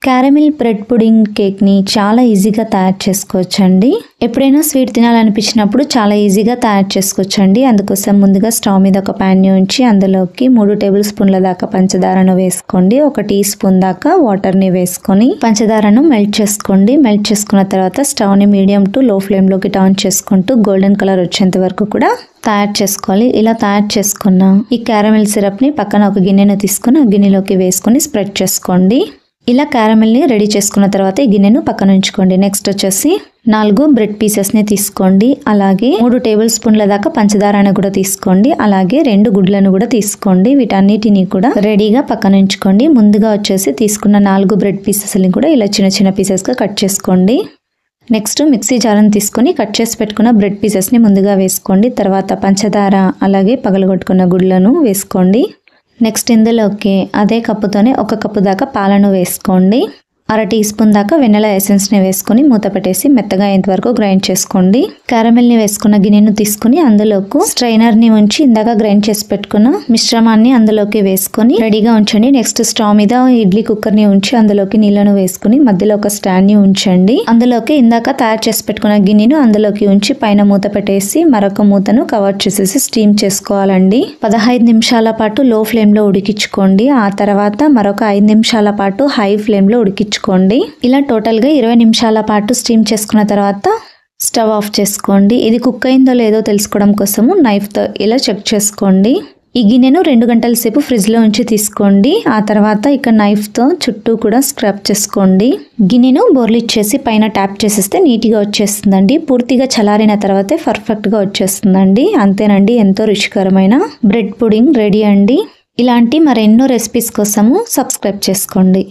Caramel bread pudding కేక్ని చాలా ఈజీగా తయారు చేసుకోవచ్చండి. ఎప్పుడైనా స్వీట్ తినాలనిపించినప్పుడు చాలా ఈజీగా తయారు చేసుకోవచ్చండి. అందుకోసం ముందుగా స్టవ్ మీద ఒక ప్యాన్ని ఉంచి అందులోకి 3 టేబుల్ స్పూన్ల దాకా పంచదారను వేసుకోండి. 1 టీ స్పూన్ దాకా వాటర్ని వేసుకొని పంచదారను మెల్ట్ చేసుకోండి. మెల్ట్ చేసుకున్న తర్వాత స్టవ్ని మీడియం టు లో ఫ్లేమ్లోకి టర్న్ చేసుకుంటూ గోల్డెన్ కలర్ వచ్చేంత వరకు కూడా తయారు చేసుకోవాలి. ఇలా తయారు చేసుకున్న ఈ క్యారమిల్ సిరప్ని పక్కన ఒక గిన్నెను తీసుకుని ఆ గిన్నెలోకి వేసుకొని స్ప్రెడ్ చేసుకోండి. ఇలా క్యారమిల్ని రెడీ చేసుకున్న తర్వాత ఈ గిన్నెను పక్కన ఉంచుకోండి. నెక్స్ట్ వచ్చేసి 4 బ్రెడ్ పీసెస్ని తీసుకోండి. అలాగే 3 టేబుల్ స్పూన్ల దాకా పంచదారను కూడా తీసుకోండి. అలాగే 2 గుడ్లను కూడా తీసుకోండి. వీటన్నిటిని కూడా రెడీగా పక్కన ఉంచుకోండి. ముందుగా వచ్చేసి తీసుకున్న 4 బ్రెడ్ పీసెస్ని కూడా ఇలా చిన్న చిన్న పీసెస్గా కట్ చేసుకోండి. నెక్స్ట్ మిక్సీ జార్ని తీసుకొని కట్ చేసి పెట్టుకున్న బ్రెడ్ పీసెస్ని ముందుగా వేసుకోండి. తర్వాత పంచదార అలాగే పగలగొట్టుకున్న గుడ్లను వేసుకోండి. నెక్స్ట్ ఇందులోకి అదే కప్పుతోనే 1 కప్పు దాకా పాలను వేసుకోండి. 1/2 టీ స్పూన్ దాకా వెనిలా ఎసెన్స్ని వేసుకొని మూత పెట్టేసి మెత్తగా అయ్యేంత వరకు గ్రైండ్ చేసుకోండి. క్యారమిల్ని వేసుకున్న గిన్నెను తీసుకుని అందులోకి స్ట్రైనర్ని ఉంచి ఇందాక గ్రైండ్ చేసి పెట్టుకున్న మిశ్రమాన్ని అందులోకి వేసుకొని రెడీగా ఉంచండి. నెక్స్ట్ స్టవ్ మీద ఇడ్లీ కుక్కర్ని ఉంచి అందులోకి నీళ్లను వేసుకుని మధ్యలో ఒక స్టాండ్ని ఉంచండి. అందులోకి ఇందాక తయారు చేసి పెట్టుకున్న గిన్నెను అందులోకి ఉంచి పైన మూత పెట్టేసి మరొక మూతను కవర్ చేసేసి స్టీమ్ చేసుకోవాలండి. 15 నిమిషాల పాటు లో ఫ్లేమ్లో ఉడికించుకోండి. ఆ తర్వాత మరొక 5 నిమిషాల పాటు హై ఫ్లేమ్లో ఉడికించుకోండి. ఇలా టోటల్గా 20 నిమిషాల పాటు స్టీమ్ చేసుకున్న తర్వాత స్టవ్ ఆఫ్ చేసుకోండి. ఇది కుక్ అయిందో లేదో తెలుసుకోవడం కోసము నైఫ్తో ఇలా చెక్ చేసుకోండి. ఈ గిన్నెను 2 గంటల సేపు ఫ్రిడ్జ్లో ఉంచి తీసుకోండి. ఆ తర్వాత ఇక నైఫ్తో చుట్టూ కూడా స్క్రబ్ చేసుకోండి. గిన్నెను బోర్లిచ్చేసి పైన ట్యాప్ చేసేస్తే నీట్గా వచ్చేస్తుందండి. పూర్తిగా చల్లారిన తర్వాతే పర్ఫెక్ట్గా వచ్చేస్తుందండి. అంతేనండి, ఎంతో రుచికరమైన బ్రెడ్ పుడింగ్ రెడీ అండి. ఇలాంటి మరెన్నో రెసిపీస్ కోసము సబ్స్క్రైబ్ చేసుకోండి.